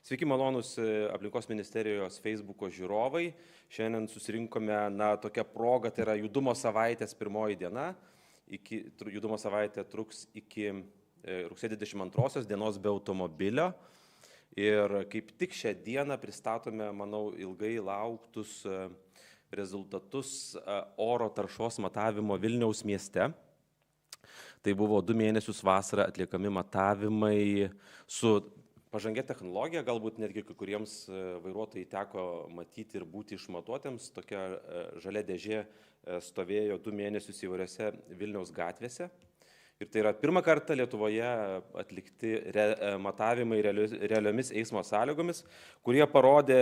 Sveiki, malonus aplinkos ministerijos Facebook'o žiūrovai. Šiandien susirinkome, tokia proga, tai yra judumo savaitės pirmoji diena. Judumo savaitė truks iki rugsėjo 22 dienos be automobilio. Ir kaip tik šią dieną pristatome, manau, ilgai lauktus rezultatus oro taršos matavimo Vilniaus mieste. Tai buvo 2 mėnesius vasarą atliekami matavimai su pažangia technologija, galbūt netgi kai kuriems vairuotojai teko matyti ir būti išmatuotėms. Tokia žalia dėžė stovėjo 2 mėnesius įvairiose Vilniaus gatvėse. Ir tai yra pirmą kartą Lietuvoje atlikti matavimai realiomis eismo sąlygomis, kurie parodė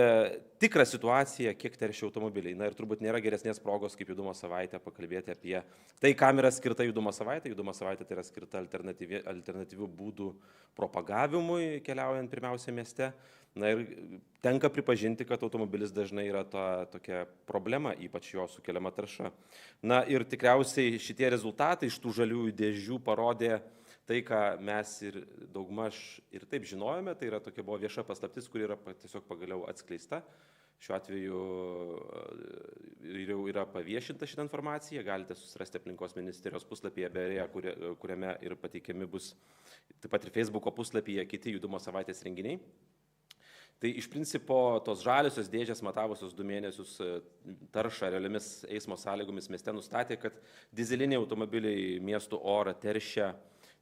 tikrą situaciją, kiek teršia automobiliai. Ir turbūt nėra geresnės progos kaip judumo savaitę pakalbėti apie tai, kam yra skirta judumo savaitė. Judumo savaitė tai yra skirta alternatyvių būdų propagavimui, keliaujant pirmiausia mieste. Ir tenka pripažinti, kad automobilis dažnai yra tokia problema, ypač jo sukeliama tarša. Ir tikriausiai šitie rezultatai iš tų žaliųjų dėžių parodė tai, ką mes ir daugmaž ir taip žinojome. Tai yra tokia buvo vieša paslaptis, kuri yra tiesiog pagaliau atskleista. Šiuo atveju jau yra paviešinta šitą informaciją. Galite susirasti aplinkos ministerijos puslapyje, kuriame ir pateikiami bus taip pat ir Facebook'o puslapyje kiti judumo savaitės renginiai. Tai iš principo tos žaliosios dėžės matavusios 2 mėnesius taršą realiomis eismo sąlygomis mieste nustatė, kad dizeliniai automobiliai miestų orą teršia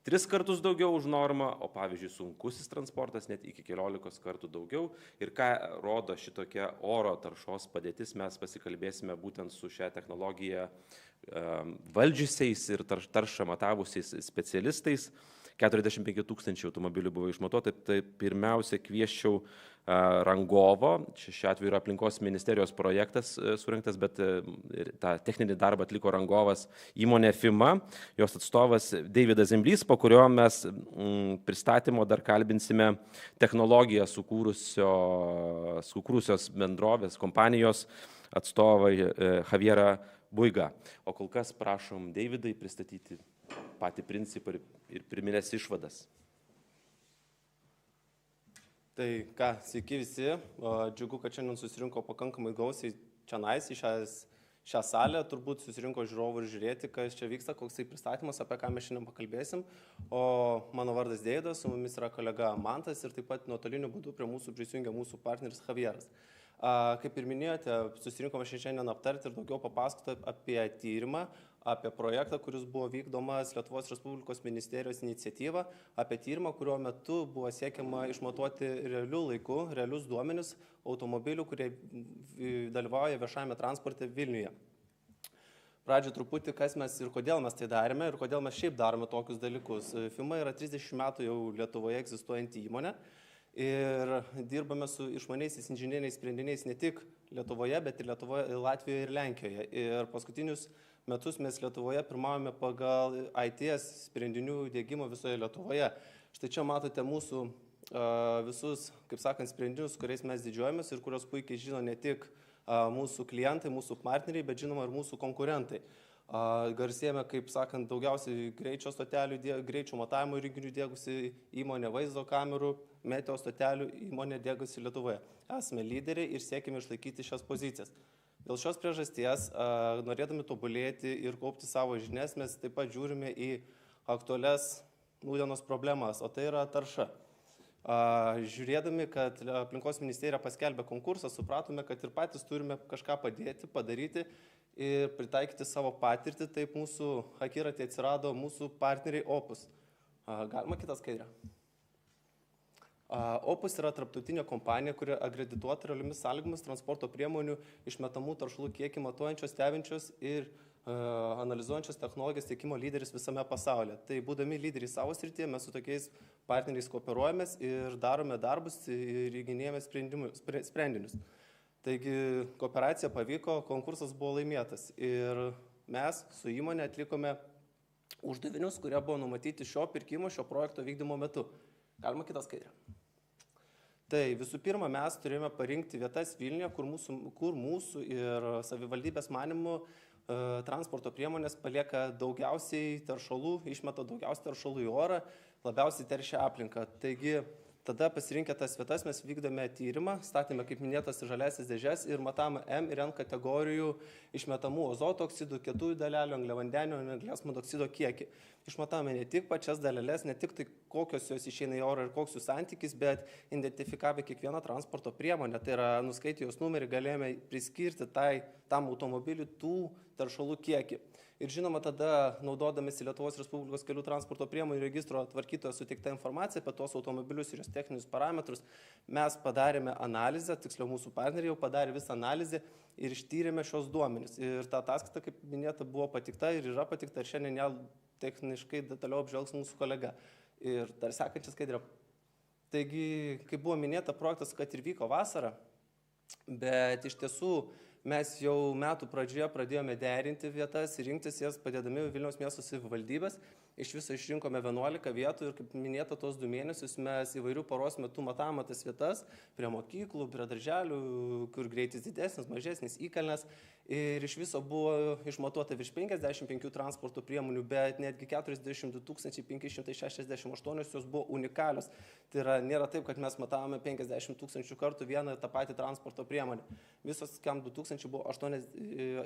3 kartus daugiau už normą, o pavyzdžiui sunkusis transportas net iki 14 kartų daugiau. Ir ką rodo šitokia oro taršos padėtis, mes pasikalbėsime būtent su šią technologiją valdžiusiais ir taršą matavusiais specialistais. 45 000 automobilių buvo išmatuota. Tai pirmiausia kviesčiau rangovo, šiuo atveju yra aplinkos ministerijos projektas surinktas, bet tą techninį darbą atliko rangovas įmonė Fima, jos atstovas Deividas Zimblys, po kurio mes pristatymo dar kalbinsime technologiją sukūrusios bendrovės, kompanijos atstovai Javierą Buhigą. O kol kas prašom Deividai pristatyti patį principą ir pirminės išvadas. Tai ką, sveiki visi, džiugu, kad šiandien susirinko pakankamai gausiai čionais į šią salę, turbūt susirinko žiūrovų ir žiūrėti, kas čia vyksta, koks tai pristatymas, apie ką mes šiandien pakalbėsim. O mano vardas Deividas, su mumis yra kolega Mantas ir taip pat nuotoliniu būdu prie mūsų prisijungia mūsų partneris Javieras. Kaip ir minėjote, susirinkome šiandien aptarti ir daugiau papasakoti apie tyrimą, apie projektą, kuris buvo vykdomas Lietuvos Respublikos ministerijos iniciatyva, apie tyrimą, kurio metu buvo siekiama išmatuoti realių laikų, realius duomenis automobilių, kurie dalyvauja viešajame transporte Vilniuje. Pradžioje truputį, kas mes ir kodėl mes tai darėme ir kodėl mes šiaip darome tokius dalykus. Fima yra 30 metų jau Lietuvoje egzistuojanti įmonė. Ir dirbame su išmaniaisiais inžinieriniais sprendiniais ne tik Lietuvoje, bet ir Latvijoje ir Lenkijoje. Ir paskutinius metus mes Lietuvoje pirmavome pagal ITS sprendinių diegimo visoje Lietuvoje. Štai čia matote mūsų visus, kaip sakant, sprendinius, kuriais mes didžiuojamės ir kurios puikiai žino ne tik mūsų klientai, mūsų partneriai, bet žinoma ir mūsų konkurentai. Garsėjame, kaip sakant, daugiausiai greičio stotelių, greičio matavimo įrenginių diegusi įmonė, vaizdo kamerų, meteo stotelių įmonė diegusi Lietuvoje. Esame lyderiai ir siekime išlaikyti šias pozicijas. Dėl šios priežasties, norėdami tobulėti ir kaupti savo žinias, mes taip pat žiūrime į aktualias nūdienos problemas, o tai yra tarša. Žiūrėdami, kad aplinkos ministerija paskelbė konkursą, supratome, kad ir patys turime kažką padaryti ir pritaikyti savo patirtį, taip mūsų akiratį atsirado mūsų partneriai Opus. Galima kitą skaidrę? Opus yra tarptautinė kompanija, kuri akredituota realiomis sąlygomis transporto priemonių išmetamų taršalų kiekį matuojančios, stebinčios ir analizuojančios technologijos tiekimo lyderis visame pasaulyje. Tai būdami lyderiai savo srityje, mes su tokiais partneriais kooperuojamės ir darome darbus ir įgyjame sprendinius. Taigi kooperacija pavyko, konkursas buvo laimėtas ir mes su įmonė atlikome uždavinius, kurie buvo numatyti šio pirkimo, šio projekto vykdymo metu. Galima kitą skaidrę. Tai visų pirma, mes turėjome parinkti vietas Vilniuje, kur mūsų ir savivaldybės manimų transporto priemonės palieka daugiausiai teršalų, išmeta daugiausiai teršalų į orą, labiausiai teršia aplinką. Taigi Tada pasirinkę tas vietas mes vykdome tyrimą, statėme, kaip minėtas, žaliasis dėžes ir matavome M ir N kategorijų išmetamų azoto oksidų, kietųjų dalelių, angliavandenių ir anglies monoksido kiekį. Išmatavome ne tik pačias dalelės, ne tik tai kokios jos išeina į orą ir koks jų santykis, bet identifikavę kiekvieną transporto priemonę, tai yra nuskaitę jos numerį, galėjome priskirti tam automobiliui tų taršalų kiekį. Ir žinoma, tada, naudodamėsi Lietuvos Respublikos kelių transporto priemonių registro tvarkytojo suteikta informacija apie tos automobilius ir jos techninius parametrus, mes padarėme analizę, tiksliau mūsų partneriai jau padarė visą analizę ir ištyrėme šios duomenis. Ir ta ataskaita, kaip minėta, buvo patikta ir yra patikta ir šiandien ją techniškai detaliau apžvelgs mūsų kolega. Ir dar sekančią skaidrę. Taigi, kaip buvo minėta, projektas, kad ir vyko vasarą, bet iš tiesų mes jau metų pradžioje pradėjome derinti vietas ir rinktis jas padėdami Vilniaus miesto savivaldybės. Iš viso išrinkome 11 vietų ir, kaip minėta, tos 2 mėnesius mes įvairių paros metų matavome tas vietas prie mokyklų, prie darželių, kur greitis didesnis, mažesnis, įkalnes. Ir iš viso buvo išmatuota virš 55 transporto priemonių, bet netgi 42 568 jos buvo unikalios. Tai yra, nėra taip, kad mes matavome 50 000 kartų vieną tą patį transporto priemonę. Visos kam 2000 buvo 8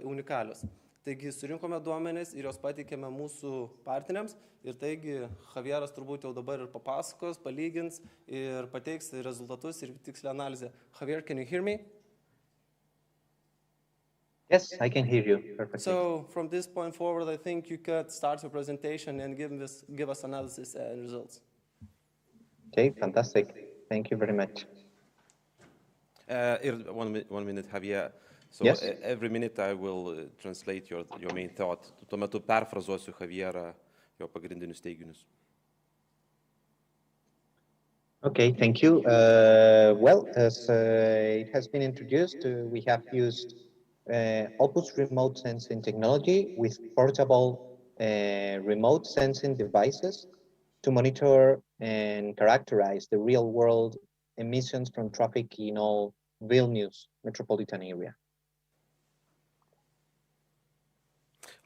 unikalios. Taigi surinkome duomenis ir jos pateikėme mūsų partneriams ir taigi Javieras turbūt jau dabar ir papasakos, palygins ir pateiks rezultatus ir tikslę analizę. Javier, can you hear me? Yes, I can hear you perfectly. So from this point forward, I think you could start your presentation and give us analysis and results. Okay, fantastic. Thank you very much. One minute, Javier. So yes. Every minute I will translate your main thought. Tuo metu perfrazuosiu Javierą, jo pagrindinius teiginius. Okay, thank you. Well, as it has been introduced, we have used Opus remote sensing technology with portable remote sensing devices to monitor and characterize the real-world emissions from traffic in all Vilnius metropolitan area.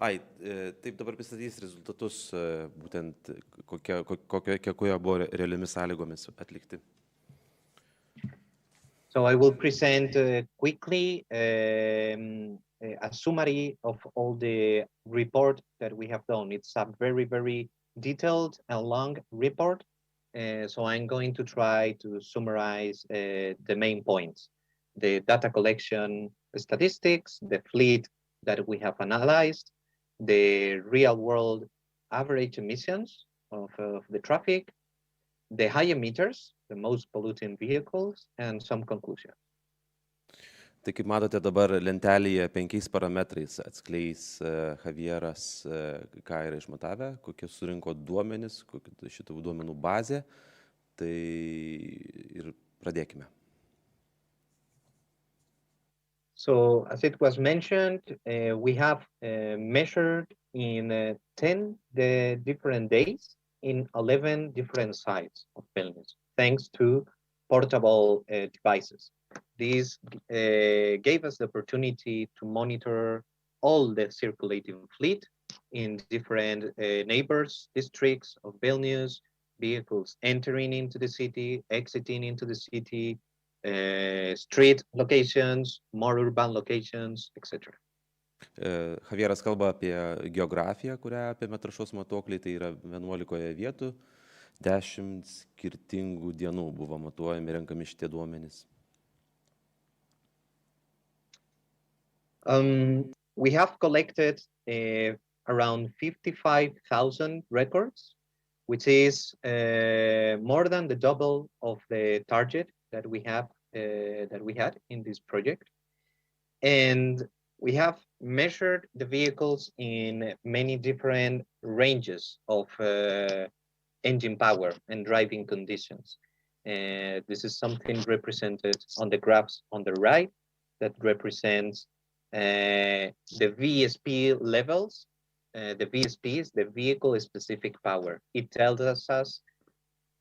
Taip dabar pristatys rezultatus, būtent kokie buvo realiomis sąlygomis atlikti. So I will present quickly a summary of all the report that we have done. It's a very, very detailed and long report. So I'm going to try to summarize the main points. The data collection statistics, the fleet that we have analyzed, the real world average emissions of the traffic, the high emitters, the most polluting vehicles, and some conclusions. Tai kaip matote dabar lentelėje 5 parametrais atskleis Javieras, ką yra išmatavę, kokie surinko duomenis, kokia šitų duomenų bazė. Tai ir pradėkime. So, as it was mentioned, we have measured in 10 different days in 11 different sites of Vilnius, thanks to portable devices. This gave us the opportunity to monitor all the circulating fleet in different neighbors, districts of Vilnius, vehicles entering into the city, exiting into the city, street locations, more urban locations, etc. Javieras kalba apie geografiją, kurią apėmė taršos matuokliai, tai yra 11 vietų, 10 skirtingų dienų buvo matuojami, renkami šitie duomenys. We have collected around 55,000 records, which is more than the double of the target that we had in this project. And we have measured the vehicles in many different ranges of engine power and driving conditions. This is something represented on the graphs on the right that represents the VSP levels. The VSP is the vehicle specific power. It tells us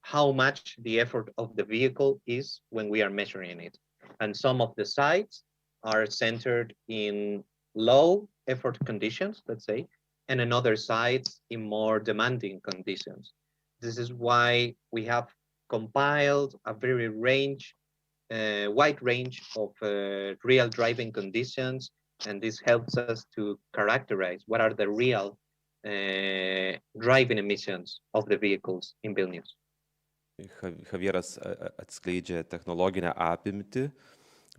how much the effort of the vehicle is when we are measuring it. And some of the sites are centered in low effort conditions, let's say, and another sites in more demanding conditions. This is why we have compiled a very wide range of real driving conditions, and this helps us to characterize what are the real driving emissions of the vehicles in Vilnius. Javieras atskleidžia technologinę apimtį,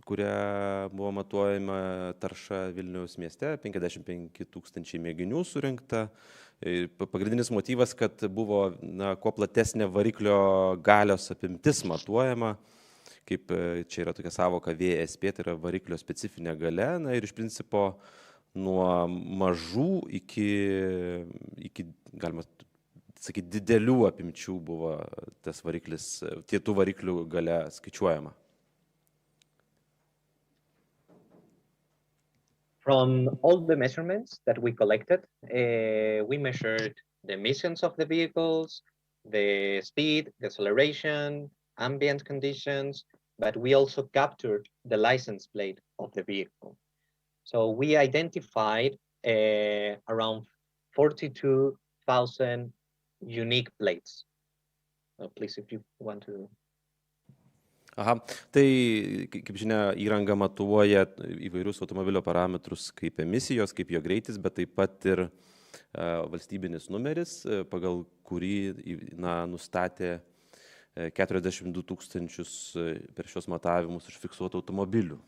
kuria buvo matuojama tarša Vilniaus mieste, 55 000 mėginių surinkta. Pagrindinis motyvas, kad buvo kuo platesnė variklio galios apimtis matuojama, kaip čia yra tokia savoka VSP, tai yra variklio specifinė galia, ir iš principo nuo mažų iki galima sakyti, didelių apimčių buvo tas variklis, tų variklių galia skaičiuojama. From all the measurements that we collected, we measured the emissions of the vehicles, the speed, the acceleration, ambient conditions, but we also captured the license plate of the vehicle. So we identified around 42,000 unique plates. Please, if you want to... Tai, kaip žinia, įranga matuoja įvairius automobilio parametrus kaip emisijos, kaip jo greitis, bet taip pat ir valstybinis numeris, pagal kurį nustatė 42 000 per šios matavimus užfiksuotų automobilių.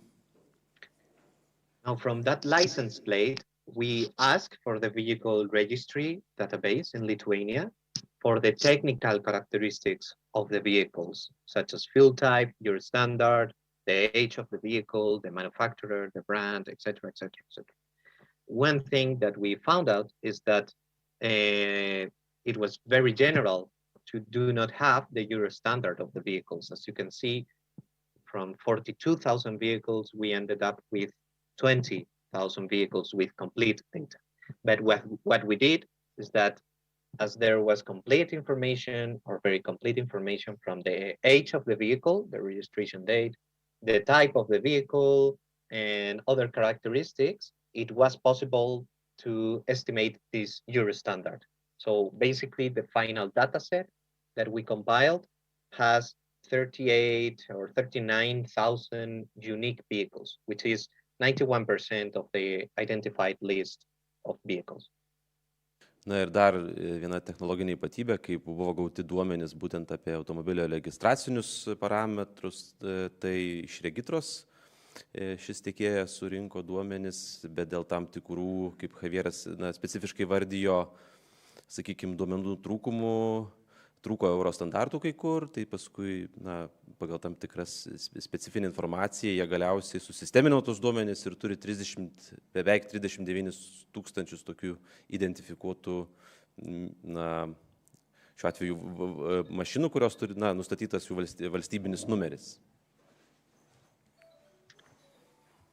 Now, from that license plate, we asked for the vehicle registry database in Lithuania for the technical characteristics of the vehicles, such as fuel type, Euro standard, the age of the vehicle, the manufacturer, the brand, etc., etc., etc. One thing that we found out is that it was very general to do not have the Euro standard of the vehicles. As you can see, from 42,000 vehicles, we ended up with 20,000 vehicles with complete data. But what we did is that as there was complete information or very complete information from the age of the vehicle, the registration date, the type of the vehicle, and other characteristics, it was possible to estimate this Euro standard. So basically, the final data set that we compiled has 38 or 39,000 unique vehicles, which is 91% of the identified list of vehicles. Ir dar viena technologinė ypatybė, kaip buvo gauti duomenys būtent apie automobilio registracinius parametrus, tai iš regitros šis tiekėjas surinko duomenys, bet dėl tam tikrų, kaip Javieras specifiškai vardijo, sakykime, duomenų trūkumų, trūko euro standartų kai kur, tai paskui pagal tam tikras specifinę informaciją jie galiausiai susistemino tos duomenys ir turi beveik 39 000 tokių identifikuotų, šiuo atveju mašinų, kurios turi nustatytas jų valstybinis numeris.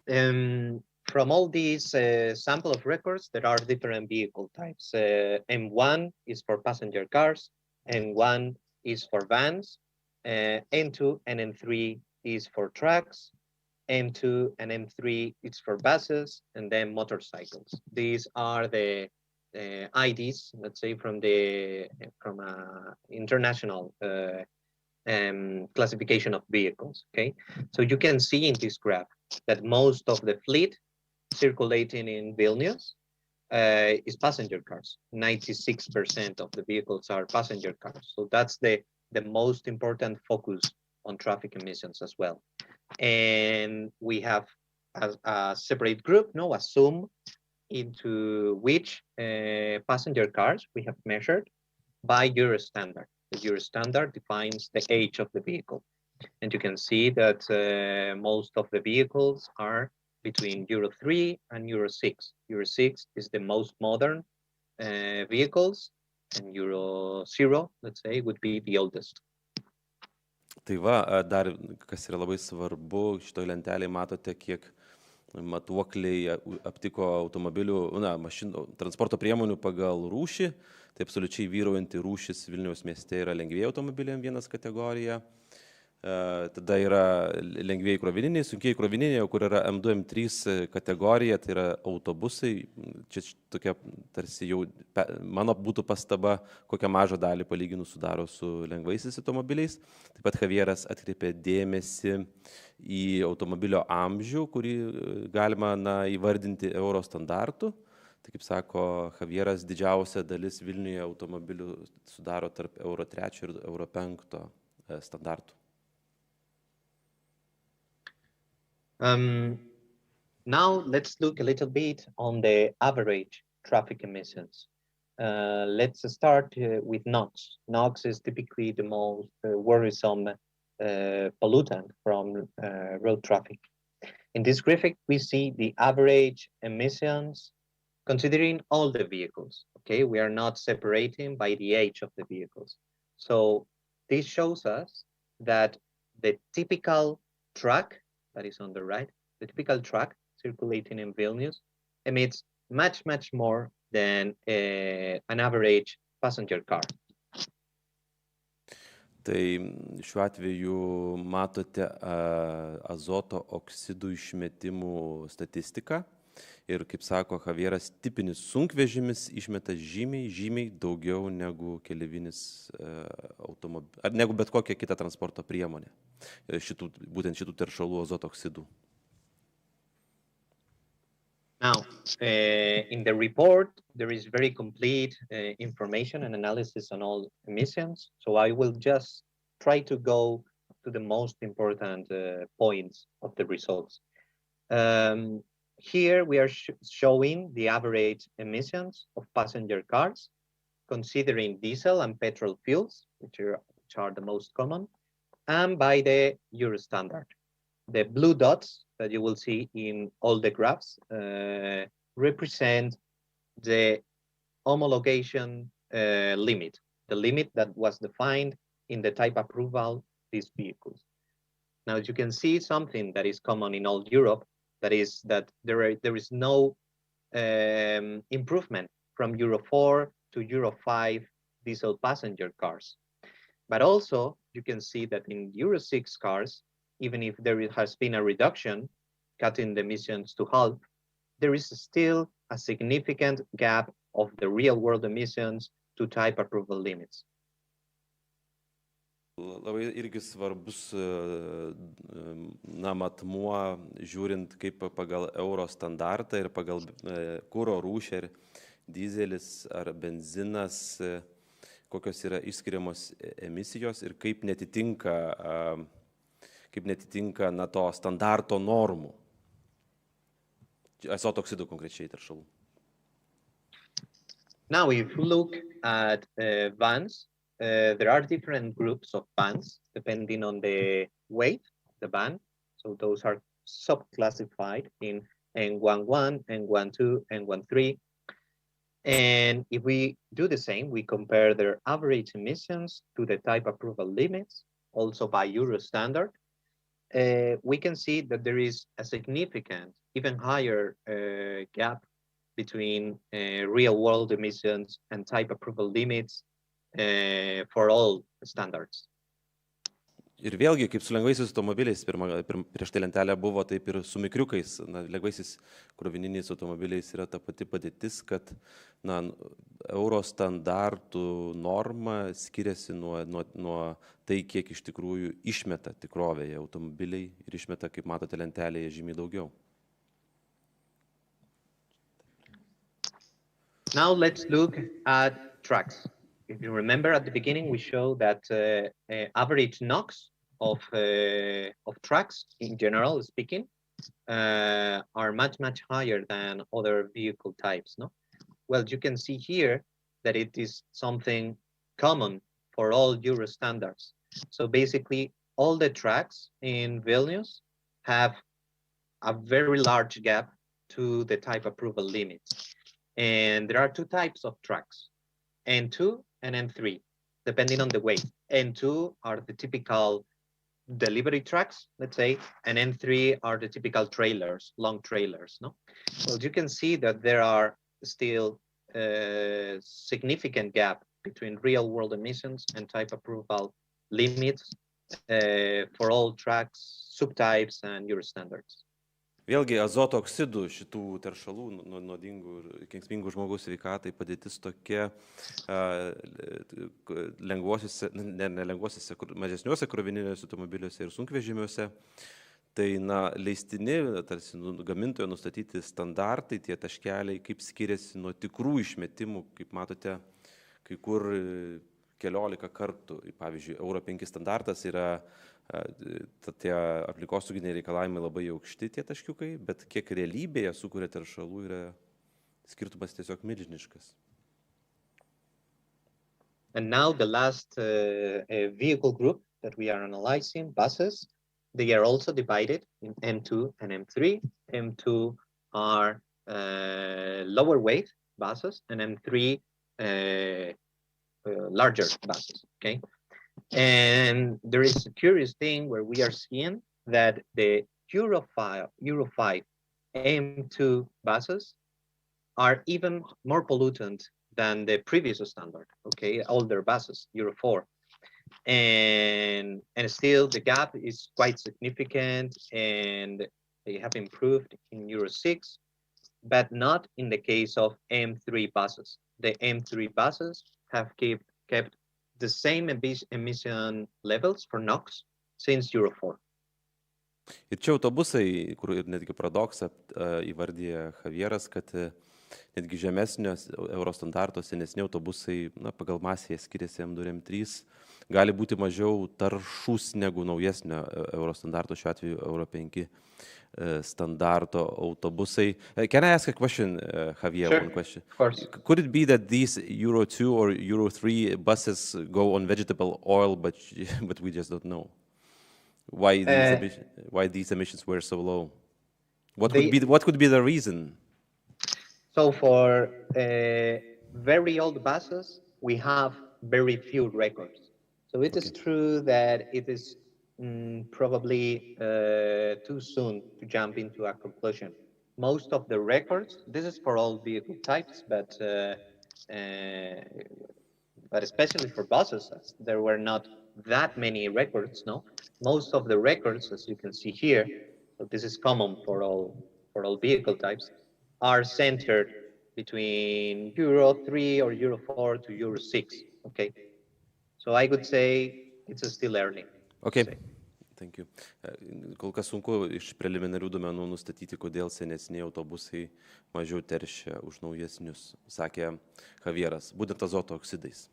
From all these sample of records, there are different vehicle types. M1 is for passenger cars, M1 is for vans, M2 and M3 is for trucks, M2 and M3 is for buses, and then motorcycles. These are the IDs, let's say, from international classification of vehicles. Okay, so you can see in this graph that most of the fleet circulating in Vilnius is passenger cars. 96% of the vehicles are passenger cars. So that's the most important focus on traffic emissions as well. And we have a separate group, a sum, into which passenger cars we have measured by Euro standard. The Euro standard defines the age of the vehicle. And you can see that most of the vehicles are between Euro 3 and Euro 6. Euro 6 is the most modern vehicles, and Euro 0, let's say, would be the oldest. Tai dar kas yra labai svarbu, šitoje lentelėje matote, kiek matuokliai aptiko automobilių, mašinų, transporto priemonių pagal rūšį. Tai absoliučiai vyraujanti rūšis Vilniaus mieste yra lengvieji automobiliai M1 kategorija. Tada yra lengvieji krovininiai, sunkieji krovininiai, kur yra M2, M3 kategorija, tai yra autobusai. Čia tokia tarsi jau mano būtų pastaba, kokią mažą dalį palyginus sudaro su lengvaisiais automobiliais. Taip pat Javieras atkreipė dėmesį į automobilio amžių, kurį galima įvardinti euro standartu. Tai kaip sako Javieras, didžiausia dalis Vilniuje automobilių sudaro tarp euro 3 ir euro 5 standartų. Now let's look a little bit on the average traffic emissions. Let's start with NOx. NOx is typically the most worrisome pollutant from road traffic. In this graphic, we see the average emissions considering all the vehicles. Okay, we are not separating by the age of the vehicles. So this shows us that the typical truck that is on the right, the typical truck circulating in Vilnius emits much, much more than an average passenger car. Tai šiuo atveju matote azoto oksidų išmetimų statistiką ir, kaip sako Javieras, tipinis sunkvežimis išmeta žymiai daugiau negu keleivinis automobilis, ar negu bet kokia kita transporto priemonė, būtent šitų teršalų azoto oksidų. Now, in the report, there is very complete information and analysis on all emissions. So I will just try to go to the most important points of the results. Here we are showing the average emissions of passenger cars, considering diesel and petrol fuels, which are the most common, and by the Euro standard. The blue dots that you will see in all the graphs represent the homologation limit, the limit that was defined in the type approval of these vehicles. Now, as you can see, something that is common in all Europe, that is that there is no improvement from Euro 4 to Euro 5 diesel passenger cars. But also, you can see that in Euro 6 cars, even if there has been a reduction, cutting the emissions to half, there is still a significant gap of the real-world emissions to type approval limits. Labai irgi svarbus matmuo, žiūrint kaip pagal euro standartą ir pagal kuro rūšį, ar dizelis ar benzinas, kokios yra išskiriamos emisijos ir kaip netitinka to standarto normų. Azoto oksidų konkrečiai teršalų. Now, if you look at vans, there are different groups of vans depending on the weight of the van. So those are sub-classified in N11, N12, N13. And if we do the same, we compare their average emissions to the type approval limits, also by Euro standard. We can see that there is a significant, even higher gap between real-world emissions and type approval limits for all standards. Ir vėlgi, kaip su lengvaisiais automobiliais, prieš tai lentelė buvo, taip ir su mikriukais. Lengvaisiais krovininiais automobiliais yra ta pati padėtis, kad euro standartų norma skiriasi nuo tai, kiek iš tikrųjų išmeta tikrovėje automobiliai ir išmeta, kaip matote lentelėje, žymiai daugiau. Now let's look at trucks. If you remember at the beginning, we showed that average NOx of trucks, in general speaking, are much higher than other vehicle types. No, well, you can see here that it is something common for all Euro standards. So basically, all the trucks in Vilnius have a very large gap to the type approval limits. And there are two types of trucks, N2 and N3, depending on the weight. N2 are the typical delivery trucks, let's say, and N3 are the typical trailers, long trailers. No, well, you can see that there are still a significant gap between real-world emissions and type approval limits for all trucks, subtypes, and Euro standards. Vėlgi azoto oksidų šitų teršalų nuodingų ir kenksmingų žmogaus sveikatai padėtis tokia lengvuosiuose, nelengvuosiuose, mažesniuose krovininiuose automobiliuose ir sunkvežimiuose. Tai leistini, tarsi gamintojo nustatyti standartai, tie taškeliai, kaip skiriasi nuo tikrų išmetimų, kaip matote, kai kur keliolika kartų. Pavyzdžiui, Euro 5 standartas yra tie aplinkosauginiai reikalavimai labai aukšti, tie taškiukai, bet kiek realybėje sukuria teršalų yra skirtumas tiesiog milžiniškas. And now the last vehicle group that we are analyzing, buses, they are also divided in M2 and M3. M2 are lower weight buses and M3 larger buses, okay? And there is a curious thing where we are seeing that the Euro 5 M2 buses are even more pollutant than the previous standard, okay, older buses, Euro 4. And still the gap is quite significant, and they have improved in Euro 6, but not in the case of M3 buses. The M3 buses have kept the same emission levels for NOx since Euro 4. Ir čia autobusai, kur ir netgi paradoksą įvardyja Javieras, kad netgi žemesnios Eurostandarto senesni autobusai pagal masėje skiriasi M2 ir M3, gali būti mažiau taršus negu naujesnio Eurostandarto, šiuo atveju Euro 5 standarto autobusai. Can I ask a question, Javier? Sure, one question. Of course. Could it be that these Euro 2 or Euro 3 buses go on vegetable oil, but we just don't know? Why these emissions were so low? What could be the reason? So for very old buses, we have very few records. So it is true that it is probably too soon to jump into a conclusion. Most of the records, this is for all vehicle types, but especially for buses, there were not that many records, no? Most of the records, as you can see here, so this is common for all vehicle types, are centered between Euro 3 or Euro 4 to Euro 6, okay? So I would say it's still early. Okay. Thank you. Kol kas sunku iš preliminarių duomenų nustatyti, kodėl senesni autobusai mažiau teršia už naujesnius, sakė Javieras, būtent azoto oksidais.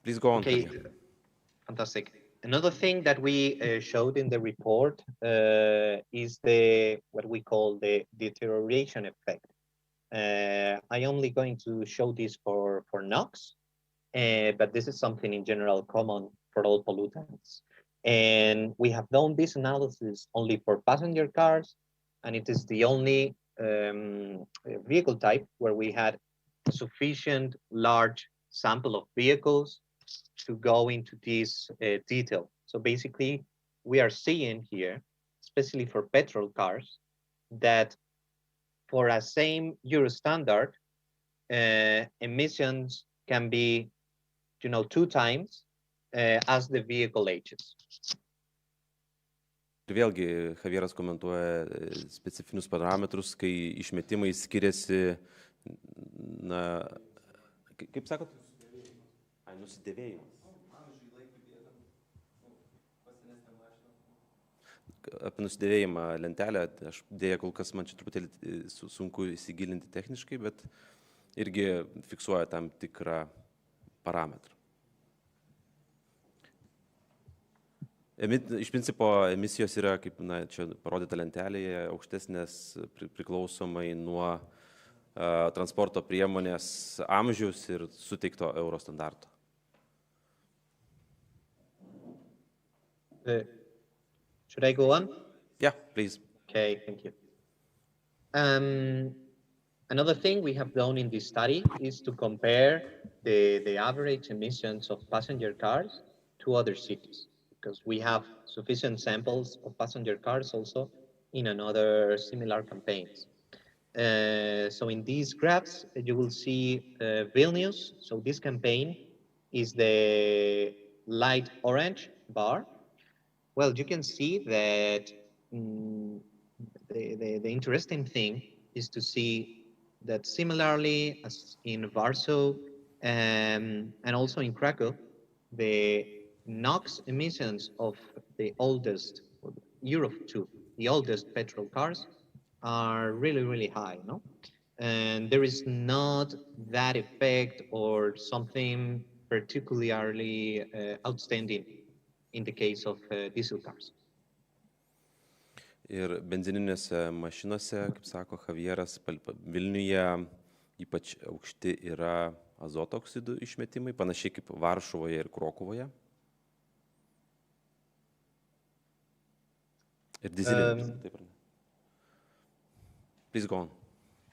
Please go on. Okay, fantastic. Another thing that we showed in the report is what we call the deterioration effect. I'm only going to show this for NOx, but this is something in general common for all pollutants. And we have done this analysis only for passenger cars, and it is the only vehicle type where we had a sufficient large sample of vehicles to go into this detail. So basically, we are seeing here, especially for petrol cars, that for a same Euro standard, emissions can be, 2 times as the vehicle ages. Ir vėlgi, Javieras komentuoja specifinius parametrus, kai išmetimai skiriasi, kaip sakot? Nusidėvėjimas. Apie nusidėvėjimą lentelę, aš dėja kol kas man čia truputėlį sunku įsigilinti techniškai, bet irgi fiksuoja tam tikrą parametrą. Iš principo emisijos yra, kaip čia parodyta lentelėje, aukštesnės priklausomai nuo transporto priemonės amžiaus ir suteikto Eurostandarto. Should I go on? Yeah, please. Okay, thank you. Another thing we have done in this study is to compare the average emissions of passenger cars to other cities, because we have sufficient samples of passenger cars also in another similar campaigns. So in these graphs, you will see Vilnius. So this campaign is the light orange bar. Well, you can see that the interesting thing is to see that similarly as in Warsaw and also in Krakow, the NOx emissions of the oldest Euro 2, the oldest petrol cars, are really, really high, no? And there is not that effect or something particularly outstanding in the case of diesel cars. Ir benzininėse mašinose, kaip sako Javieras, Vilniuje ypač aukšti yra azoto oksidų išmetimai, panašiai kaip Varšuvoje ir Krokuvoje. Ir dyzelinės, taip ar ne? Please go on.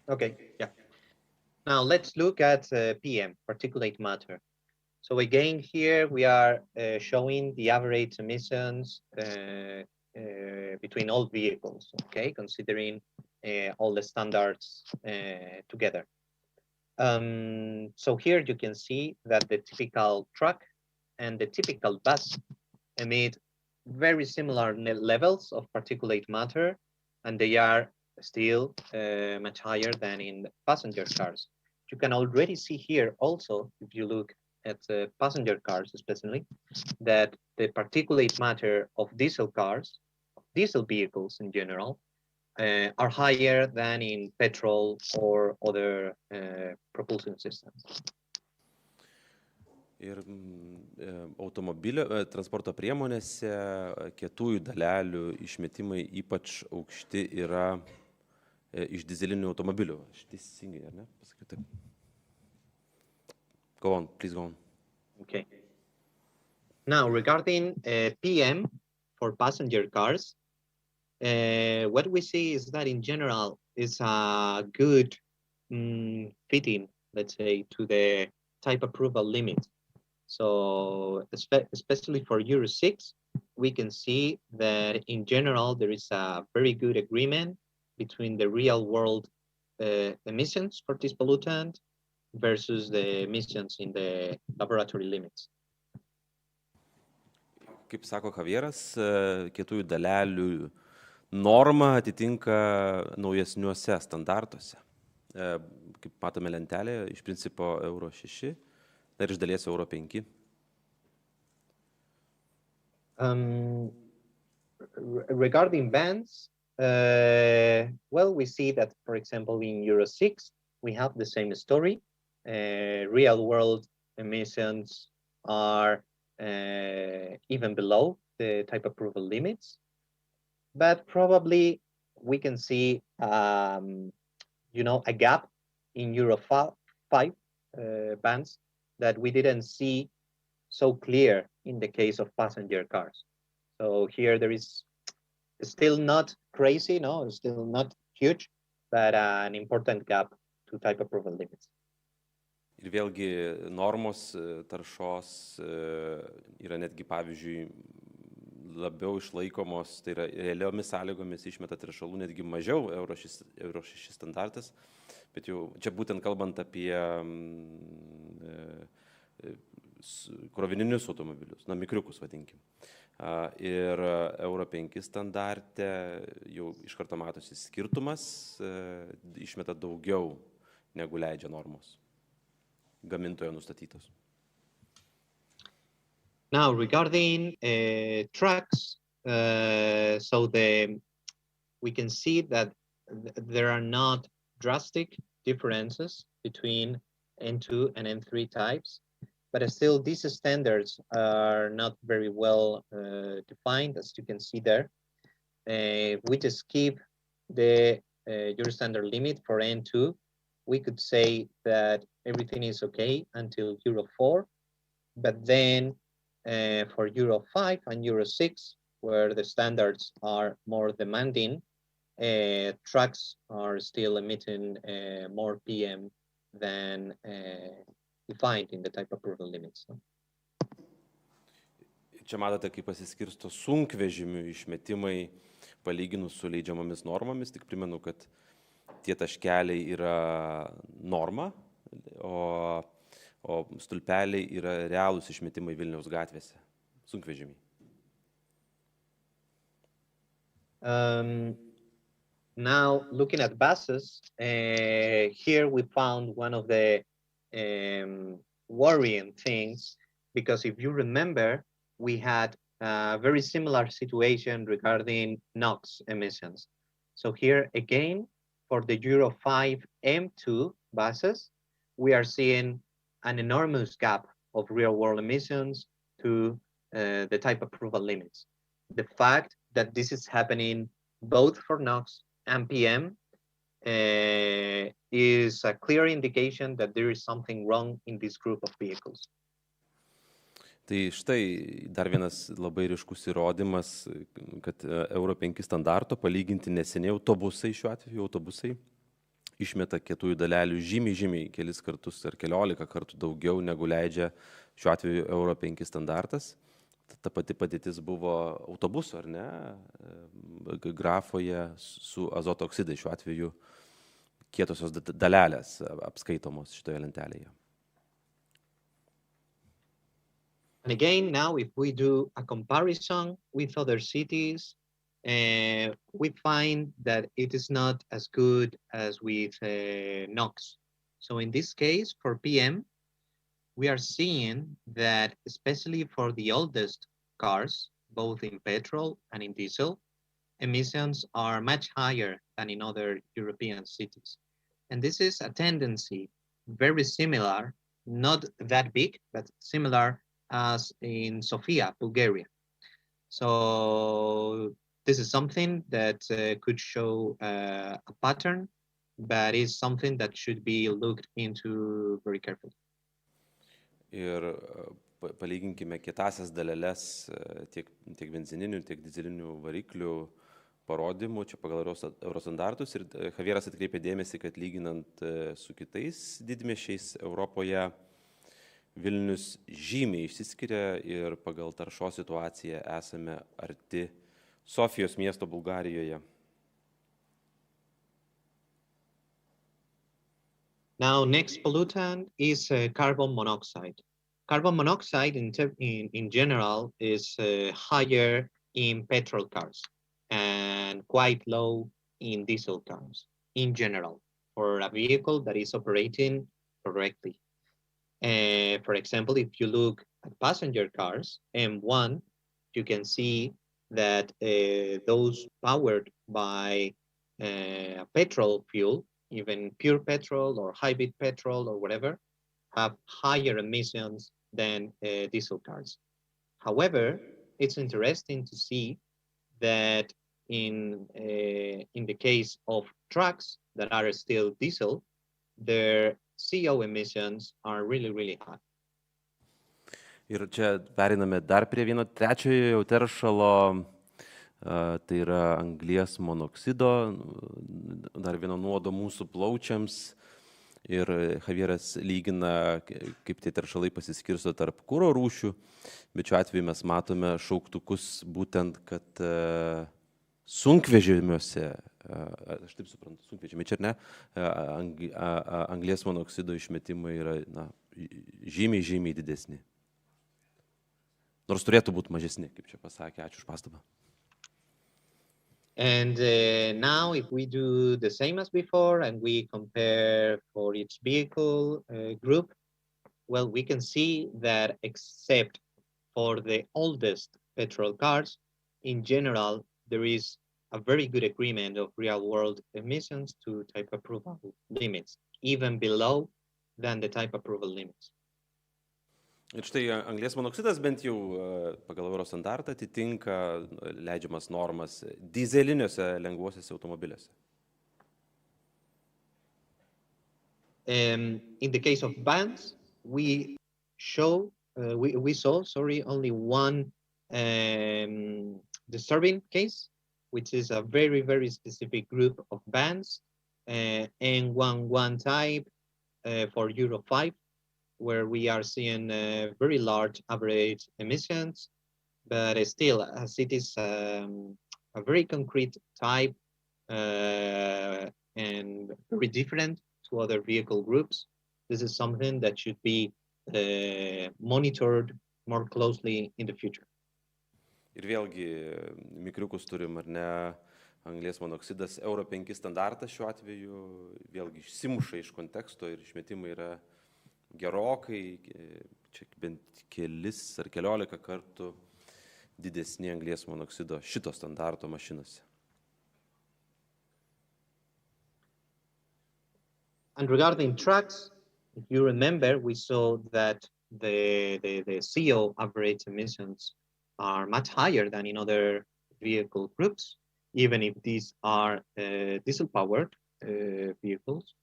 Okay, yeah. Now let's look at PM, particulate matter. So again, here we are showing the average emissions between all vehicles, okay, considering all the standards together. So here you can see that the typical truck and the typical bus emit very similar levels of particulate matter, and they are still much higher than in passenger cars. You can already see here also, if you look at passenger cars especially, that the particulate matter of diesel cars, diesel vehicles in general, are higher than in petrol or other propulsion systems. Ir automobilio, transporto priemonėse kietųjų dalelių išmetimai ypač aukšti yra iš dizelinių automobilių. Aš teisingai, ar ne? Pasakiau taip. Go on, please go on. Okay. Now, regarding PM for passenger cars, what we see is that in general is a good fitting, let's say, to the type approval limit. So especially for Euro 6, we can see that in general there is a very good agreement between the real world emissions for this pollutant versus the emissions in the laboratory limits. Kaip sako Javieras, kietųjų dalelių norma atitinka naujesniuose standartuose. Kaip matome lentelėje, iš principo Euro 6 ir iš dalies Euro 5. Regarding bands, well, we see that, for example, in Euro 6, we have the same story. Real world emissions are even below the type approval limits, but probably we can see, a gap in Euro 5 bands that we didn't see so clear in the case of passenger cars. So here there is still not crazy, no, still not huge, but an important gap to type approval limits. Ir vėlgi normos taršos yra netgi, pavyzdžiui, labiau išlaikomos, tai yra realiomis sąlygomis išmeta teršalų netgi mažiau Euro 6 standartas, bet jau čia būtent kalbant apie krovininius automobilius, mikriukus vadinkim. Ir Euro 5 standarte jau iš karto matosi skirtumas, išmeta daugiau negu leidžia normos gamintojo nustatytos. Now, regarding trucks, so we can see that there are not drastic differences between N2 and N3 types, but still these standards are not very well defined, as you can see there. We just keep the Euro standard limit for N2. We could say that everything is okay until Euro 4, but then for Euro 5 and Euro 6, where the standards are more demanding, trucks are still emitting more PM than defined in the type approval limits. Čia matote, kaip pasiskirsto sunkvežimių išmetimai palyginus su leidžiamomis normomis. Tik primenu, kad tie taškeliai yra norma, o o stulpeliai yra realūs išmetimai Vilniaus gatvėse, sunkvežimiai. Now, looking at buses, here we found one of the worrying things, because if you remember, we had a very similar situation regarding NOx emissions. So here again, for the Euro 5 M2 buses, we are seeing an enormous gap of real-world emissions to the type approval limits. The fact that this is happening both for NOx and PM is a clear indication that there is something wrong in this group of vehicles. Tai štai dar vienas labai ryškus įrodymas, kad Euro 5 standarto palyginti neseniai autobusai, šiuo atveju autobusai, išmeta kietųjų dalelių žymiai kelis kartus ar 11 kartų daugiau negu leidžia šiuo atveju Euro 5 standartas. Ta pati padėtis buvo autobuso, ar ne, grafoje su azoto oksidai, šiuo atveju kietosios dalelės apskaitomos šitoje lentelėje. And again, now if we do a comparison with other cities, we find that it is not as good as with NOx. So in this case, for PM, we are seeing that especially for the oldest cars, both in petrol and in diesel, emissions are much higher than in other European cities. And this is a tendency very similar, not that big, but similar as in Sofia, Bulgaria. So this is something that could show a pattern, but is something that should be looked into very carefully. Ir palyginkime kietasias daleles tiek benzininių, tiek dizelinių variklių parodymų, čia pagal Eurostandartus. Ir Javieras atkreipė dėmesį, kad lyginant su kitais didmiesčiais Europoje, Vilnius žymiai išsiskiria ir pagal taršos situaciją esame arti Sofijos miesto Bulgarijoje. Now, next pollutant is carbon monoxide. Carbon monoxide in general is higher in petrol cars and quite low in diesel cars in general for a vehicle that is operating correctly. For example, if you look at passenger cars, M1, you can see that those powered by petrol fuel, even pure petrol or hybrid petrol or whatever, have higher emissions than diesel cars. However, it's interesting to see that in the case of trucks that are still diesel, their CO emissions are really, really high. Ir čia periname dar prie vieno trečiojo jau teršalo, tai yra anglies monoksido, dar vieno nuodo mūsų plaučiams. Ir Javieras lygina, kaip tie teršalai pasiskirsto tarp kuro rūšių, bet šiuo atveju mes matome šauktukus būtent, kad sunkvežimiuose, aš taip suprantu, sunkvežimiai čia ar ne, anglies monoksido išmetimai yra žymiai didesni. Nors turėtų būti mažesni, kaip čia pasakė. Ačiū už pastabą. And now if we do the same as before and we compare for each vehicle group, well, we can see that except for the oldest petrol cars, in general, there is a very good agreement of real-world emissions to type approval limits, even below than the type approval limits. Ir štai anglies monoksidas bent jau pagal Eurostandartą atitinka leidžiamas normas dizeliniuose lengvuosiuose automobiliuose. In the case of vans, we saw only one disturbing case, which is a very, very specific group of vans, N11 type for Euro 5, where we are seeing very large average emissions, but still, as it is a very concrete type and very different to other vehicle groups, this is something that should be monitored more closely in the future. Ir vėlgi mikriukus turim, ar ne, anglies monoksidas, Euro 5 standartas šiuo atveju, vėlgi išsimuša iš konteksto ir išmetimai yra gerokai, čia bent kelis ar 11 kartų didesni anglies monoksido šito standarto mašinose. And regarding trucks, if you remember, we saw that the CO average emissions are much higher than in other vehicle groups, even if these are diesel-powered vehicles.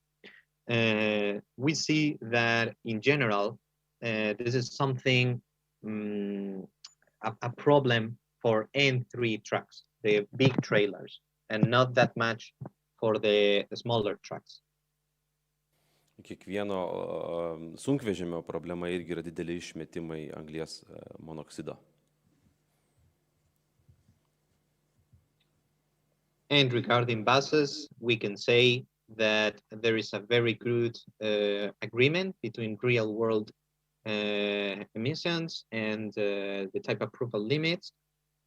We see that in general, this is something, a problem for N3 trucks, the big trailers, and not that much for the smaller trucks. Kiekvieno sunkvežimio problema irgi yra dideli išmetimai anglies monoksido. And regarding buses, we can say that there is a very good agreement between real-world emissions and the type approval limits,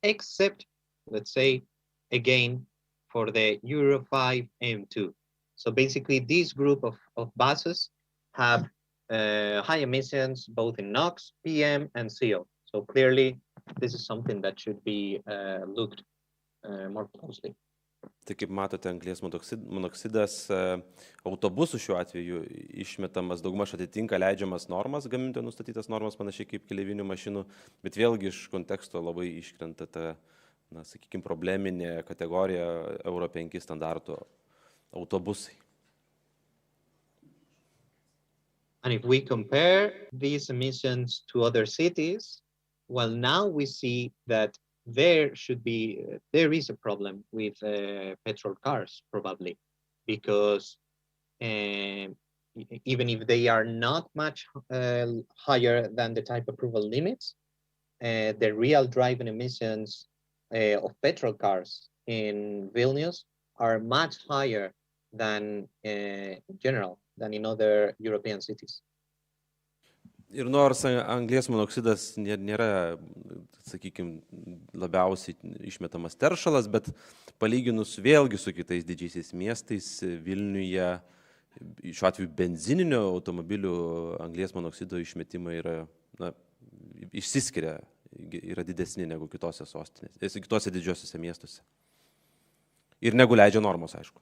except, let's say, again, for the Euro 5 M2. So basically, this group of buses have high emissions, both in NOx, PM, and CO. So clearly, this is something that should be looked more closely. Tai kaip matote, anglies monoksidas autobusų šiuo atveju išmetamas daugmaž atitinka leidžiamas normas, gamintojo nustatytas normas, panašiai kaip keleivinių mašinų, bet vėlgi iš konteksto labai iškrenta ta, sakykime, probleminė kategorija Euro 5 standarto autobusai. And if we compare these emissions to other cities, well, now we see that there is a problem with petrol cars, probably, because even if they are not much higher than the type approval limits, the real driving emissions of petrol cars in Vilnius are much higher than in general, than in other European cities. Ir nors anglies monoksidas nėra, sakykime, labiausiai išmetamas teršalas, bet palyginus vėlgi su kitais didžiaisiais miestais, Vilniuje, šiuo atveju benzininio automobilių anglies monoksido išmetimai yra, išsiskiria, yra didesni negu kitose sostinėse, kitose didžiosiuose miestuose. Ir negu leidžia normos, aišku.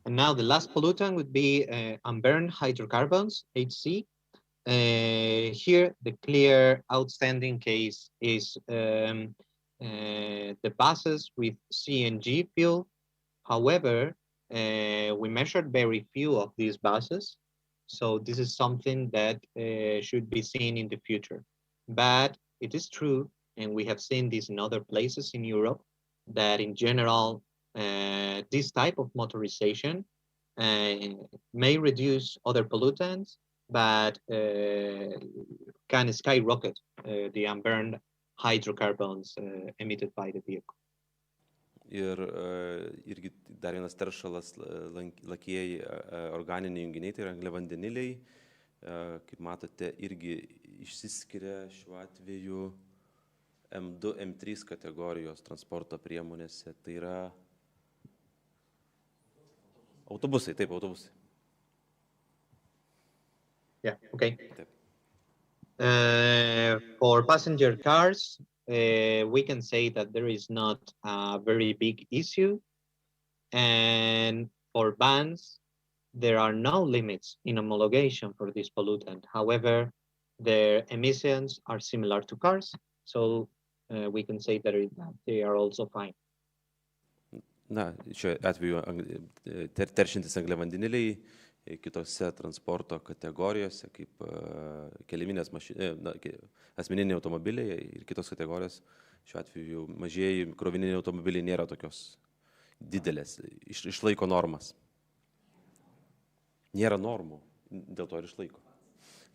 And now the last pollutant would be unburned hydrocarbons, HC. Here, the clear outstanding case is the buses with CNG fuel. However, we measured very few of these buses, so this is something that should be seen in the future. But it is true, and we have seen this in other places in Europe, that in general, this type of motorization may reduce other pollutants, but can skyrocket the unburned hydrocarbons emitted by the vehicle. Ir irgi dar vienas teršalas lakieji organiniai junginiai, tai yra angliavandeniliai, kaip matote, irgi išsiskiria šiuo atveju M2, M3 kategorijos transporto priemonėse, tai yra autobusai, taip, autobusai. Yeah, okay. For passenger cars, we can say that there is not a very big issue. And for vans, there are no limits in homologation for this pollutant. However, their emissions are similar to cars, so we can say that they are also fine. Na, šiuo atveju teršintis angliavandeniliai kitose transporto kategorijose, kaip kelevinės asmeniniai automobiliai ir kitos kategorijos, šiuo atveju mažieji krovininiai automobiliai nėra tokios didelės, išlaiko normas. Nėra normų, dėl to ir išlaiko.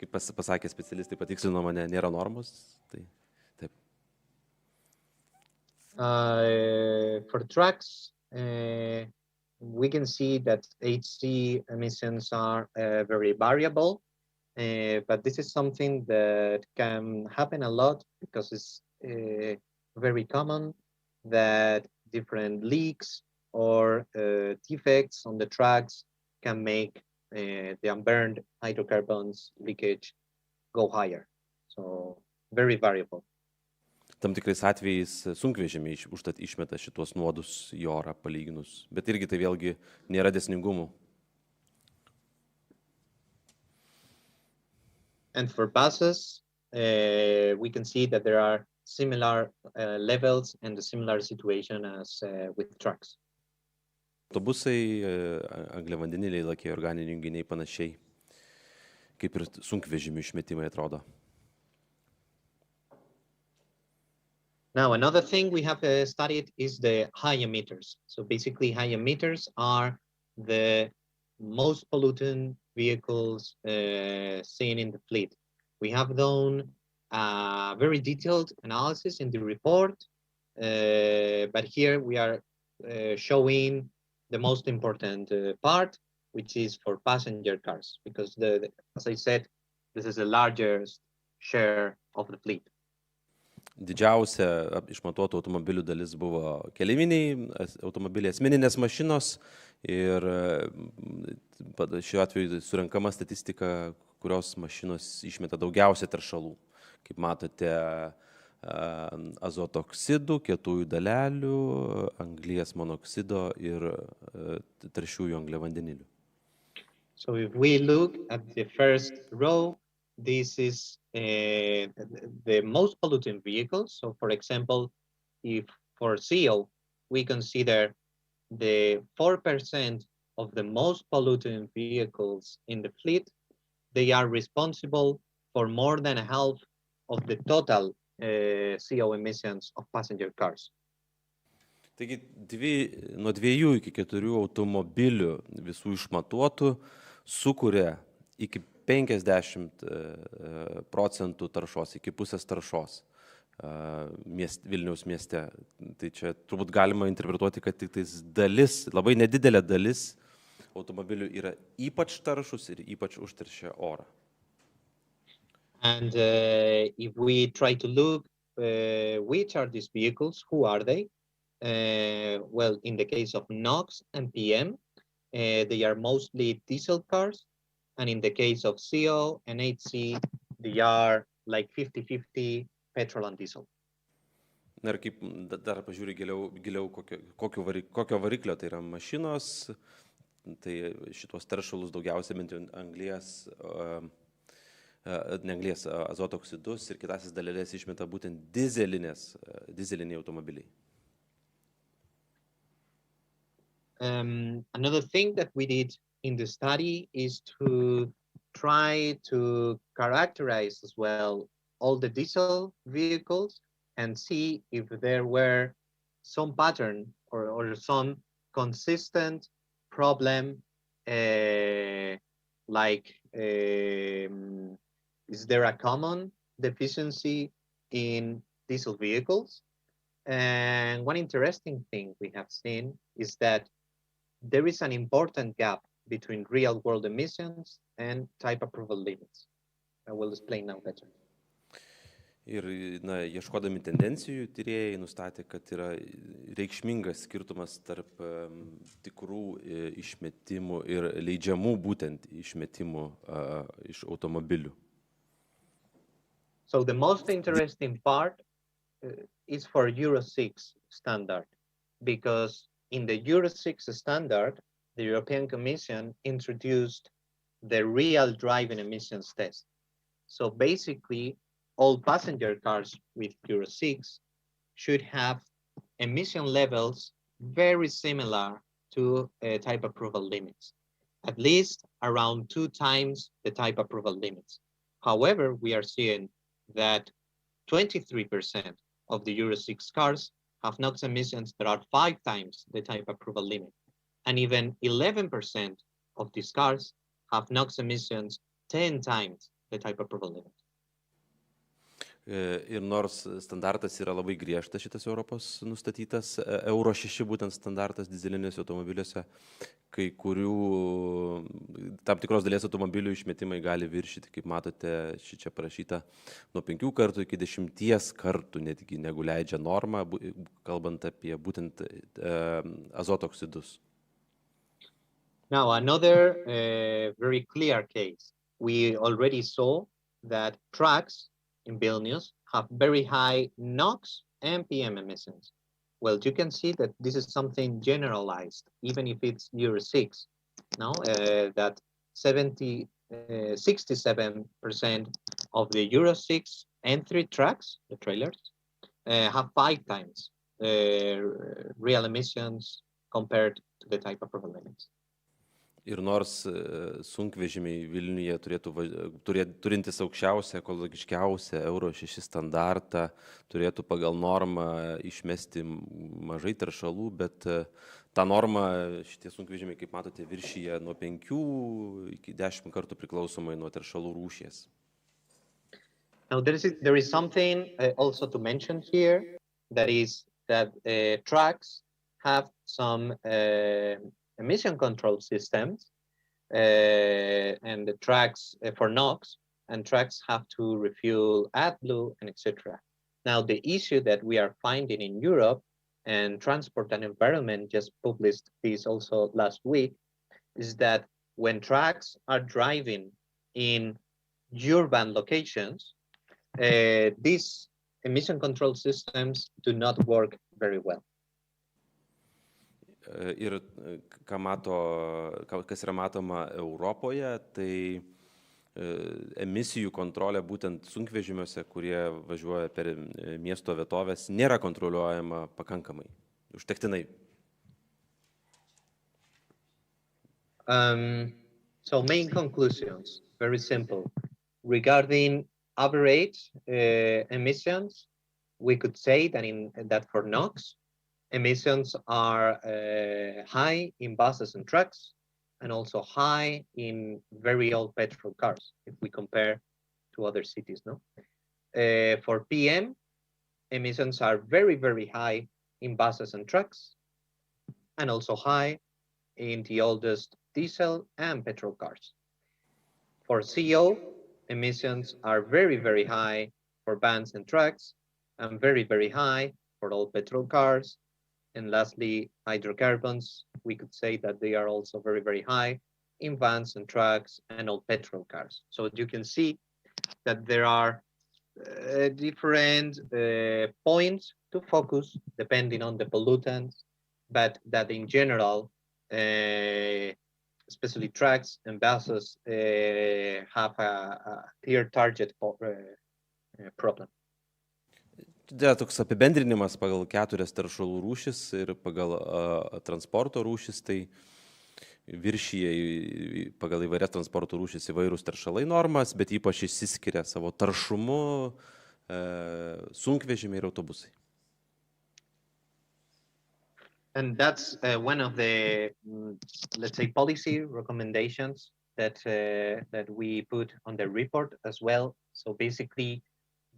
Kaip pasakė specialistai, patikslino mane, nėra normos, tai taip. For trucks, we can see that HC emissions are very variable. but this is something that can happen a lot because it's very common that different leaks or defects on the tracks can make the unburned hydrocarbons leakage go higher. So very variable. Tam tikrais atvejais sunkvežimiai užtat išmeta šitos nuodus į orą palyginus, bet irgi tai vėlgi nėra dėsningumų. And for buses, we can see that there are similar levels and a similar situation as with trucks. Autobusai, angliavandeniliai, lakiai organiniai junginiai panašiai, kaip ir sunkvežimių išmetimai atrodo. Now, another thing we have studied is the high emitters. So basically, high emitters are the most pollutant vehicles seen in the fleet. We have done a very detailed analysis in the report, but here we are showing the most important part, which is for passenger cars, because as I said, this is the largest share of the fleet. Didžiausia išmatuotų automobilių dalis buvo keleiviniai automobiliai, asmeninės mašinos ir šiuo atveju surenkama statistika, kurios mašinos išmeta daugiausia teršalų. Kaip matote, azoto oksidų, kietųjų dalelių, anglies monoksido ir taršiųjų angliavandenilių. So if we look at the first row, this is the most polluting vehicles. So for example, if for CO, we consider the 4% of the most polluting vehicles in the fleet, they are responsible for more than a half of the total CO emissions of passenger cars. Taigi nuo 2 iki 4 automobilių visų išmatuotų sukuria iki 50% taršos, iki pusės taršos Vilniaus mieste. Tai čia turbūt galima interpretuoti, kad tik tais dalis, labai nedidelė dalis automobilių yra ypač taršus ir ypač užteršia orą. And if we try to look which are these vehicles, who are they? Well, in the case of NOx and PM, they are mostly diesel cars. And in the case of CO and HC, they are like 50-50 petrol and diesel. Na ir kaip dar pažiūrė giliau kokio variklio tai yra mašinos, tai šitos teršalus daugiausiai bent jau anglies azoto oksidus ir kitasis dalelės išmeta būtent dizeliniai automobiliai. Another thing that we did in the study is to try to characterize as well all the diesel vehicles and see if there were some pattern or some consistent problem, like is there a common deficiency in diesel vehicles? And one interesting thing we have seen is that there is an important gap between real-world emissions and type approval limits. I will explain now better. Ir ieškodami tendencijų, tyrėjai nustatė, kad yra reikšmingas skirtumas tarp tikrų išmetimų ir leidžiamų būtent išmetimų iš automobilių. So the most interesting part is for Euro 6 standard, because in the Euro 6 standard, the European Commission introduced the real driving emissions test. So basically, all passenger cars with Euro 6 should have emission levels very similar to type approval limits, at least around 2 times the type approval limits. However, we are seeing that 23% of the Euro 6 cars have NOx emissions that are 5 times the type approval limit. And even 11% of these cars have NOx emissions 10 times the type approval limit. Ir nors standartas yra labai griežtas šitas Europos nustatytas, Euro 6 būtent standartas dizeliniuose automobiliuose, kai kurių tam tikros dalies automobilių išmetimai gali viršyti, kaip matote, čia parašyta, nuo 5 kartų iki 10 kartų netgi negu leidžia norma, kalbant apie būtent azoto oksidus. Now, another very clear case. We already saw that trucks in Vilnius have very high NOx and PM emissions. Well, you can see that this is something generalized, even if it's Euro 6, no? That 67% of the Euro 6 entry trucks, the trailers, have 5 times real emissions compared to the type approval limits. Ir nors sunkvežimiai Vilniuje turintys aukščiausią, ekologiškiausią Euro 6 standartą, turėtų pagal normą išmesti mažai taršalų, bet tą normą šitie sunkvežimiai, kaip matote, viršyje nuo 5 iki 10 kartų priklausomai nuo taršalų rūšies. Now, there is something also to mention here, that is that trucks have some emission control systems and the trucks for NOx, and trucks have to refuel AdBlue and etc. Now, the issue that we are finding in Europe, and Transport and Environment just published this also last week, is that when trucks are driving in urban locations, these emission control systems do not work very well. Ir kas yra matoma Europoje, tai emisijų kontrolė būtent sunkvežimiuose, kurie važiuoja per miesto vietovės, nėra kontroliuojama pakankamai, užtektinai. So main conclusions, very simple. Regarding average emissions, we could say that for NOx, emissions are high in buses and trucks, and also high in very old petrol cars, if we compare to other cities, no? For PM, emissions are very, very high in buses and trucks, and also high in the oldest diesel and petrol cars. For CO, emissions are very, very high for vans and trucks, and very, very high for all petrol cars. And lastly, hydrocarbons, we could say that they are also very, very high in vans and trucks and all petrol cars. So you can see that there are different points to focus depending on the pollutants, but that in general, especially trucks and buses, have a clear target problem. Tai toks apibendrinimas pagal 4 taršalų rūšis ir pagal transporto rūšis, tai viršyje pagal įvairias transporto rūšis įvairūs taršalai normas, bet ypač išsiskiria savo taršumu sunkvežimiai ir autobusai. And that's one of the, let's say, policy recommendations that we put on the report as well. So basically,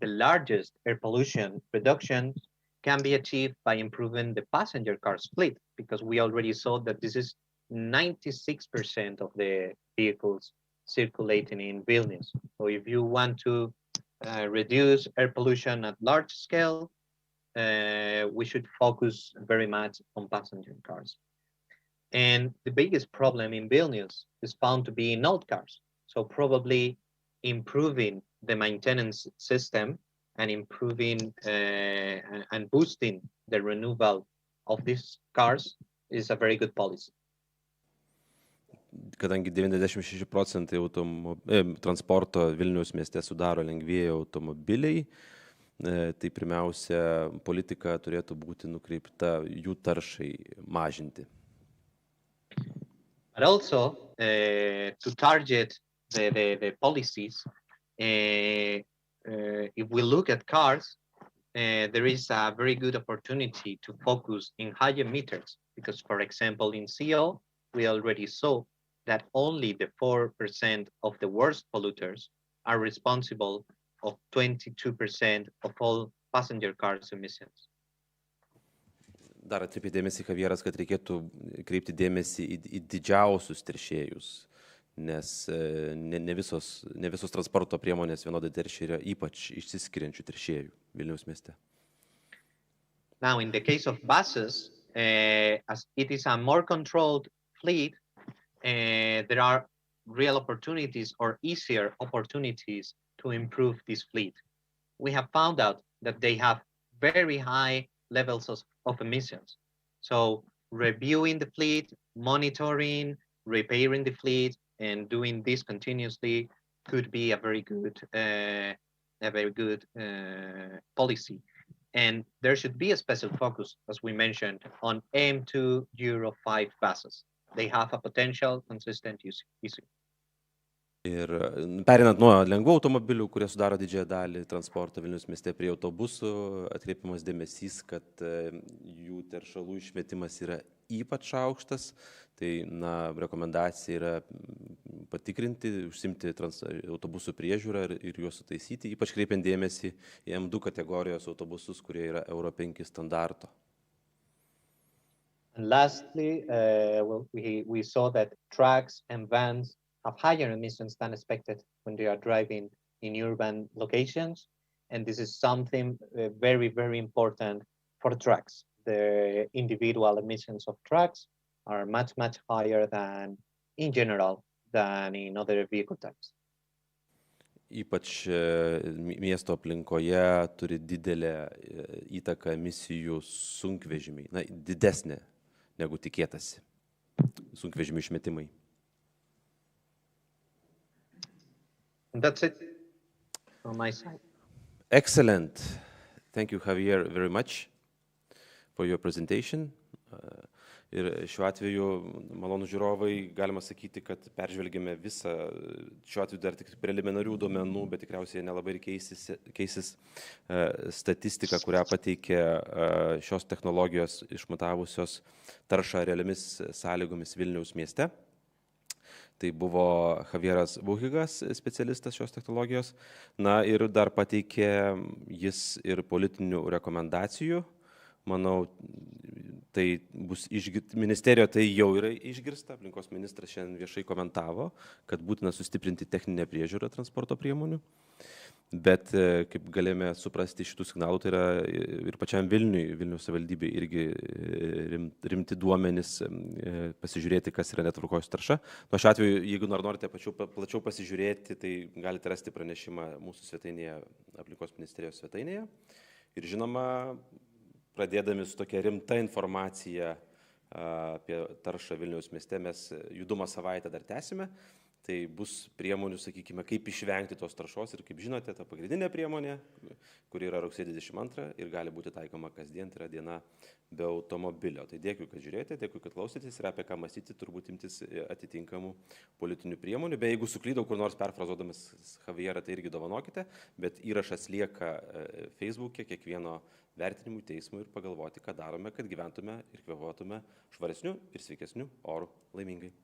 the largest air pollution reduction can be achieved by improving the passenger cars fleet, because we already saw that this is 96% of the vehicles circulating in Vilnius. So if you want to reduce air pollution at large scale, we should focus very much on passenger cars. And the biggest problem in Vilnius is found to be in old cars. So probably improving the maintenance system and improving and boosting the renewal of these cars is a very good policy. Kadangi 96% transporto Vilniaus mieste sudaro lengvieji automobiliai, tai pirmiausia, politika turėtų būti nukreipta jų taršai mažinti. But also, to target the policies, if we look at cars, there is a very good opportunity to focus in high emitters, because, for example, in CO, we already saw that only the 4% of the worst polluters are responsible of 22% of all passenger cars emissions. Dar atkreipė dėmesį Javieras, kad reikėtų kreipti dėmesį į didžiausius teršėjus, nes ne visos transporto priemonės vienodai teršia, yra ypač išsiskiriančių teršėjų Vilniaus mieste. Now, in the case of buses, as it is a more controlled fleet, there are real opportunities or easier opportunities to improve this fleet. We have found out that they have very high levels of emissions. So reviewing the fleet, monitoring, repairing the fleet, and doing this continuously could be a very good policy. And there should be a special focus, as we mentioned, on M2 Euro 5 buses. They have a potential consistent use. Ir perinant nuo lengvų automobilių, kurie sudaro didžiąją dalį transporto Vilniaus mieste, prie autobusų, atkreipiamas dėmesys, kad jų teršalų išmetimas yra ypač aukštas. Tai rekomendacija yra patikrinti, užsimti autobusų priežiūrą ir juos sutaisyti, ypač kreipiant dėmesį į M2 kategorijos autobusus, kurie yra Euro 5 standarto. And lastly, we saw that trucks and vans have higher emissions than expected when they are driving in urban locations. And this is something very, very important for trucks. The individual emissions of trucks are much, much higher than, in general, than in other vehicle types. Ypač miesto aplinkoje turi didelę įtaką emisijų sunkvežimiai, didesnė negu tikėtasi sunkvežimių išmetimai. And that's it from my side. Excellent. Thank you, Javier, very much for your presentation. Ir šiuo atveju, malonų žiūrovai, galima sakyti, kad peržvelgėme visą, šiuo atveju dar tik preliminarių duomenų, bet tikriausiai nelabai ir keisis statistika, kurią pateikė šios technologijos išmatavusios taršą realiomis sąlygomis Vilniaus mieste. Tai buvo Javieras Buhigas, specialistas šios technologijos. Ir dar pateikė jis ir politinių rekomendacijų. Manau, tai bus ministerijoje tai jau yra išgirsta. Aplinkos ministras šiandien viešai komentavo, kad būtina sustiprinti techninę priežiūrą transporto priemonių. Bet kaip galime suprasti šitų signalų, tai yra ir pačiam Vilniaus savivaldybei irgi rimti duomenys, pasižiūrėti, kas yra netvarkos tarša. Nuo šiuo atveju, jeigu norite plačiau pasižiūrėti, tai galite rasti pranešimą mūsų svetainėje, aplinkos ministerijos svetainėje. Ir žinoma, pradėdami su tokia rimta informacija apie taršą Vilniaus mieste, mes judumo savaitę dar tęsime. Tai bus priemonių, sakykime, kaip išvengti tos taršos ir kaip žinote, ta pagrindinė priemonė, kuri yra rugsėjo 22 ir gali būti taikoma kasdien, tai yra diena be automobilio. Tai dėkui, kad žiūrėjote, dėkui, kad klausėtės ir apie ką mąstyti, turbūt imtis atitinkamų politinių priemonių. Be jeigu suklydau kur nors perfrazuodamas Javierą, tai irgi dovanokite, bet įrašas lieka Facebook'e kiekvieno vertinimų teismų ir pagalvoti, ką darome, kad gyventume ir kvėpuotume švaresniu ir sveikesniu oru laimingai.